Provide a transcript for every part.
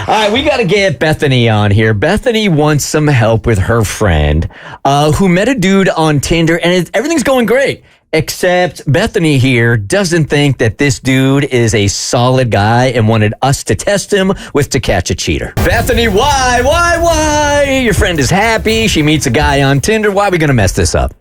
All right, we got to get Bethany on here. Bethany wants some help with her friend who met a dude on Tinder, and everything's going great. Except Bethany here doesn't think that this dude is a solid guy and wanted us to test him with To Catch a Cheater. Bethany, why? Your friend is happy. She meets a guy on Tinder. Why are we going to mess this up?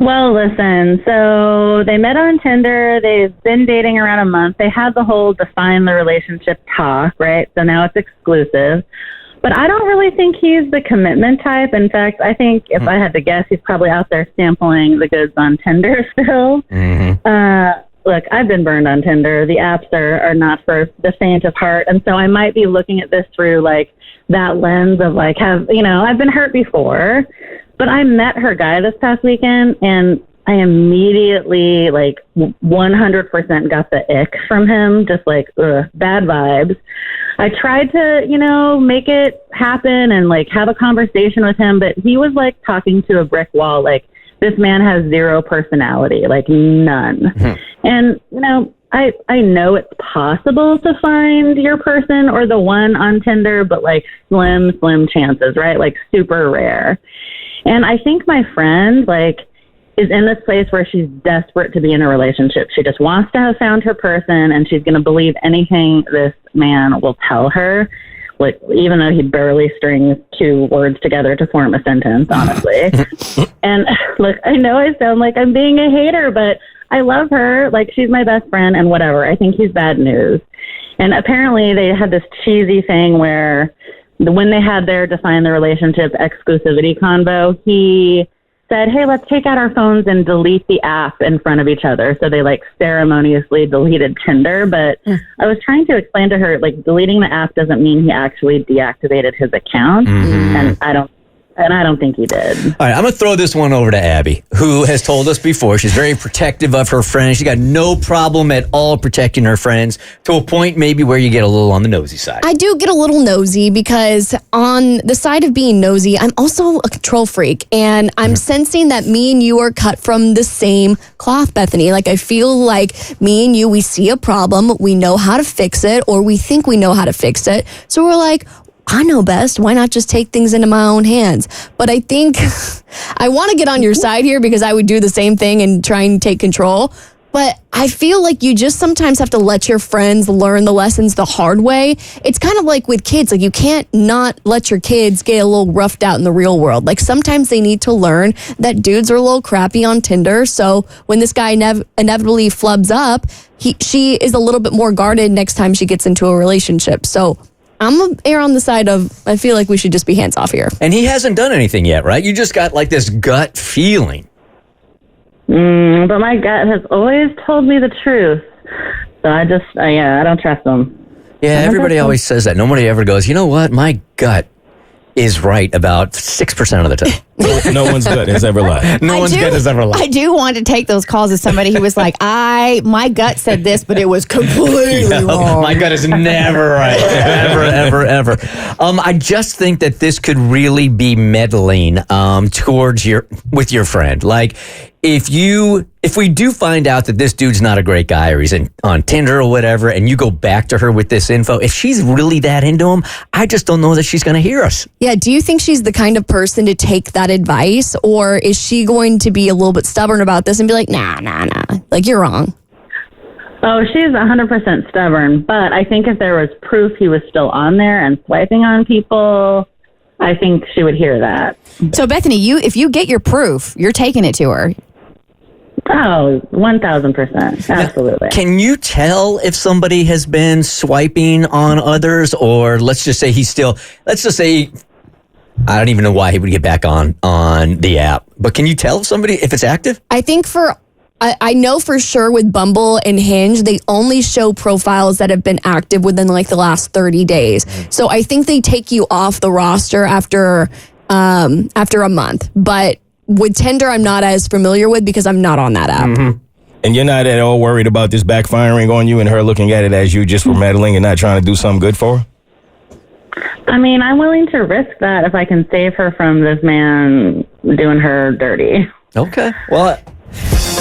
Well, listen, so they met on Tinder. They've been dating around a month. They had the whole define the relationship talk, right? So now it's exclusive. But I don't really think he's the commitment type. In fact, I think if I had to guess, he's probably out there sampling the goods on Tinder still. Look, I've been burned on Tinder. The apps are not for the faint of heart. And so I might be looking at this through like that lens of like, I've been hurt before. But I met her guy this past weekend, and I immediately, 100% got the ick from him, just bad vibes. I tried to, make it happen and, have a conversation with him, but he was, talking to a brick wall. This man has zero personality, none. And, I know it's possible to find your person or the one on Tinder, but, slim chances, right? Super rare. And I think my friend, is in this place where she's desperate to be in a relationship. She just wants to have found her person, and she's going to believe anything this man will tell her, even though he barely strings two words together to form a sentence, honestly. And look, I know I sound like I'm being a hater, but I love her. She's my best friend and whatever. I think he's bad news. And apparently they had this cheesy thing where when they had their define the relationship exclusivity convo, he said, hey, let's take out our phones and delete the app in front of each other. So they ceremoniously deleted Tinder. But I was trying to explain to her, deleting the app doesn't mean he actually deactivated his account. And I don't think he did. All right, I'm going to throw this one over to Abby, who has told us before she's very protective of her friends. She got no problem at all protecting her friends, to a point maybe where you get a little on the nosy side. I do get a little nosy because on the side of being nosy, I'm also a control freak. And I'm sensing that me and you are cut from the same cloth, Bethany. I feel like me and you, we see a problem, we know how to fix it, or we think we know how to fix it. So we're like, I know best. Why not just take things into my own hands? But I think I want to get on your side here because I would do the same thing and try and take control. But I feel like you just sometimes have to let your friends learn the lessons the hard way. It's kind of like with kids. You can't not let your kids get a little roughed out in the real world. Sometimes they need to learn that dudes are a little crappy on Tinder. So when this guy inevitably flubs up, she is a little bit more guarded next time she gets into a relationship. So I'm going to err on the side of, I feel like we should just be hands off here. And he hasn't done anything yet, right? You just got this gut feeling. But my gut has always told me the truth. So I don't trust him. Yeah, everybody always says that. Nobody ever goes, you know what? My gut is right about 6% of the time. No one's gut has ever lied. No one's gut has ever lied. I do want to take those calls as somebody who was like, my gut said this, but it was completely wrong. My gut is never right. ever. I just think that this could really be meddling with your friend. If we do find out that this dude's not a great guy or he's on Tinder or whatever, and you go back to her with this info, if she's really that into him, I just don't know that she's going to hear us. Yeah, do you think she's the kind of person to take that advice, or is she going to be a little bit stubborn about this and be like, nah, you're wrong? Oh, she's 100% stubborn, but I think if there was proof he was still on there and swiping on people, I think she would hear that. So Bethany, if you get your proof, you're taking it to her. Oh, 1,000%. Absolutely. Can you tell if somebody has been swiping on others, or let's just say I don't even know why he would get back on the app, but can you tell if it's active? I think I know for sure with Bumble and Hinge, they only show profiles that have been active within the last 30 days. So I think they take you off the roster after a month. But with Tinder, I'm not as familiar with because I'm not on that app. And you're not at all worried about this backfiring on you and her looking at it as you just were meddling and not trying to do something good for her? I mean, I'm willing to risk that if I can save her from this man doing her dirty. Okay. Well,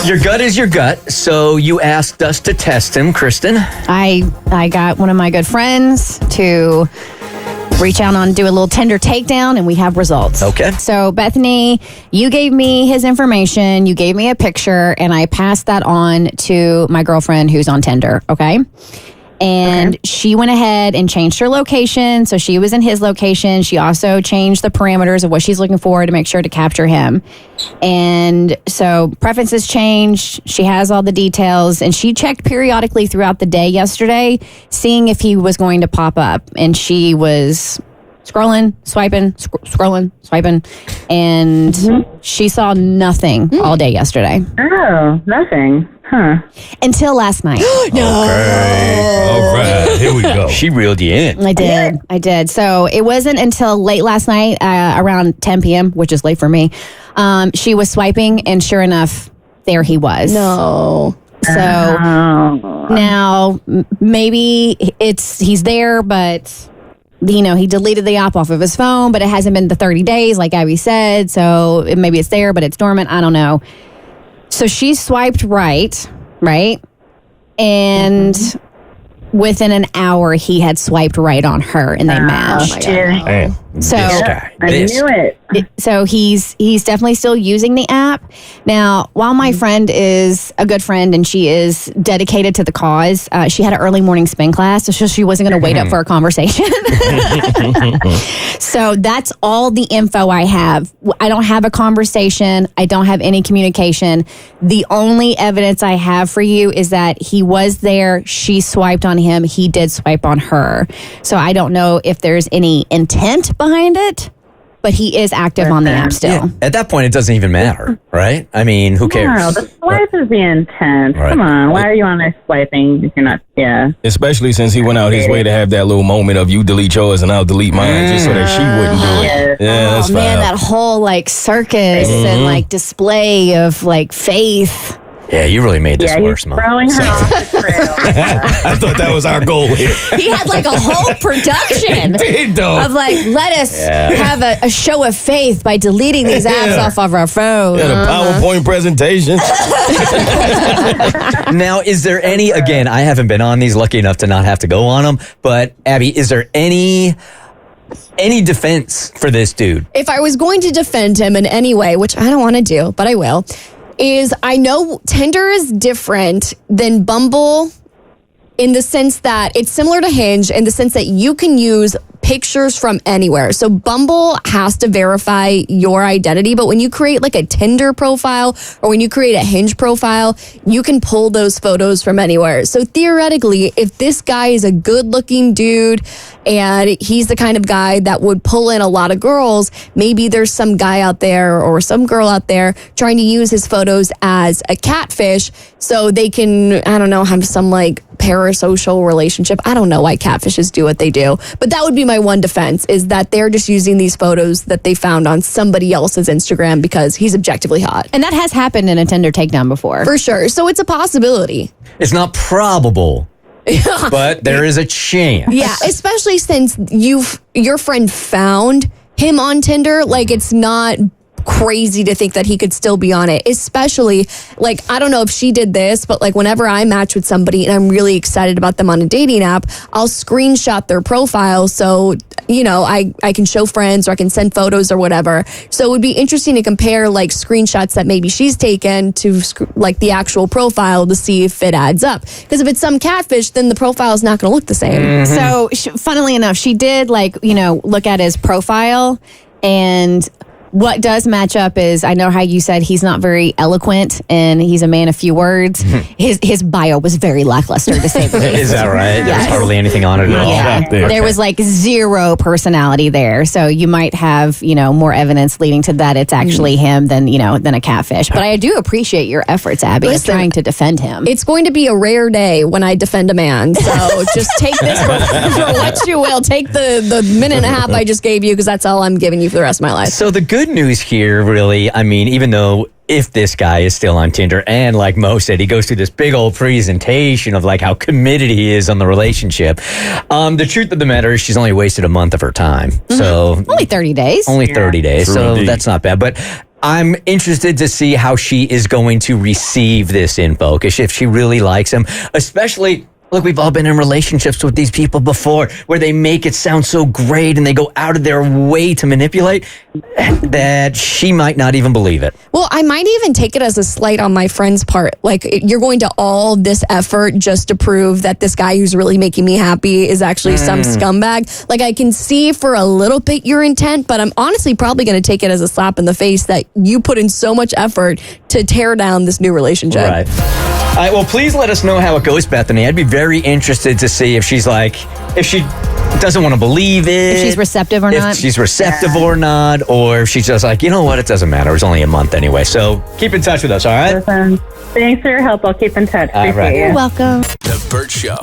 Your gut is your gut, so you asked us to test him, Kristen. I got one of my good friends to reach out on, do a little Tinder takedown, and we have results. Okay. So, Bethany, you gave me his information, you gave me a picture, and I passed that on to my girlfriend who's on Tinder, okay? And she went ahead and changed her location. So she was in his location. She also changed the parameters of what she's looking for to make sure to capture him. And so preferences changed. She has all the details. And she checked periodically throughout the day yesterday, seeing if he was going to pop up. And she was scrolling, swiping, scrolling, swiping. And she saw nothing all day yesterday. Oh, nothing. Huh. Until last night. Okay. All right. Here we go. She reeled you in. I did. So it wasn't until late last night, around 10 p.m., which is late for me. She was swiping, and sure enough, there he was. No. So now maybe he's there, but he deleted the app off of his phone, but it hasn't been the 30 days, like Abby said. So maybe it's there, but it's dormant. I don't know. So she swiped right? And within an hour, he had swiped right on her, and they matched. Man, So This guy. I knew it. So he's definitely still using the app. Now, while my friend is a good friend and she is dedicated to the cause, she had an early morning spin class, so she wasn't going to wait up for a conversation. So that's all the info I have. I don't have a conversation. I don't have any communication. The only evidence I have for you is that he was there. She swiped on him. He did swipe on her. So I don't know if there's any intent behind it, but he is active on the app still. Yeah. At that point, it doesn't even matter, right? I mean, who cares? No, the swipe is the intent. Right. Come on. Why are you on there swiping if you're not, especially since he went out his way to have that little moment of you delete yours and I'll delete mine, just so that she wouldn't do it. Yeah, that's Oh man, fine. that whole circus and display of faith. Yeah, you really made this he's worse, Mom. throwing her off the trail. I thought that was our goal here. He had a whole production Did though. of let us have a show of faith by deleting these apps off of our phone. Yeah, the PowerPoint presentation. Now, is there any, again, I haven't been on these, lucky enough to not have to go on them, but Abby, is there any defense for this dude? If I was going to defend him in any way, which I don't want to do, but I will, is I know Tinder is different than Bumble in the sense that it's similar to Hinge in the sense that you can use pictures from anywhere. So Bumble has to verify your identity, but when you create a Tinder profile or when you create a Hinge profile, you can pull those photos from anywhere. So theoretically, if this guy is a good-looking dude and he's the kind of guy that would pull in a lot of girls, maybe there's some guy out there or some girl out there trying to use his photos as a catfish so they can, I don't know, have some parasocial relationship. I don't know why catfishes do what they do, but that would be my one defense, is that they're just using these photos that they found on somebody else's Instagram because he's objectively hot. And that has happened in a Tinder takedown before. For sure. So it's a possibility. It's not probable, but there is a chance. Yeah, especially since your friend found him on Tinder. It's not crazy to think that he could still be on it, especially I don't know if she did this, but whenever I match with somebody and I'm really excited about them on a dating app, I'll screenshot their profile so I can show friends or I can send photos or whatever. So it would be interesting to compare screenshots that maybe she's taken to the actual profile to see if it adds up, because if it's some catfish, then the profile is not going to look the same. So funnily enough, she did look at his profile, and what does match up is, I know how you said he's not very eloquent and he's a man of few words. His bio was very lackluster, to say the least. Is that right? There's Yes. hardly anything on it at all. Yeah, there was zero personality there. So you might have, more evidence leading to that it's actually him than a catfish. But I do appreciate your efforts, Abby, of Listen, trying to defend him. It's going to be a rare day when I defend a man. So just take this for what you will. Take the minute and a half I just gave you, because that's all I'm giving you for the rest of my life. So the good news here, really, I mean, even though if this guy is still on Tinder, and like Mo said, he goes through this big old presentation of how committed he is on the relationship. The truth of the matter is she's only wasted a month of her time. So only 30 days. only 30 days. True So indeed. that's not bad. But I'm interested to see how she is going to receive this info, because if she really likes him, especially, look, we've all been in relationships with these people before where they make it sound so great and they go out of their way to manipulate that she might not even believe it. Well, I might even take it as a slight on my friend's part. Like, you're going to all this effort just to prove that this guy who's really making me happy is actually some scumbag. Like, I can see for a little bit your intent, but I'm honestly probably going to take it as a slap in the face that you put in so much effort to tear down this new relationship. Right. All right, well, please let us know how it goes, Bethany. I'd be very interested to see if she's like, if she doesn't want to believe it. If she's receptive or not. If she's receptive or not, or if she's just like, you know what, it doesn't matter. It was only a month anyway. So keep in touch with us, all right? Listen, thanks for your help. I'll keep in touch. All right. Appreciate you. You're welcome. The Bert Show.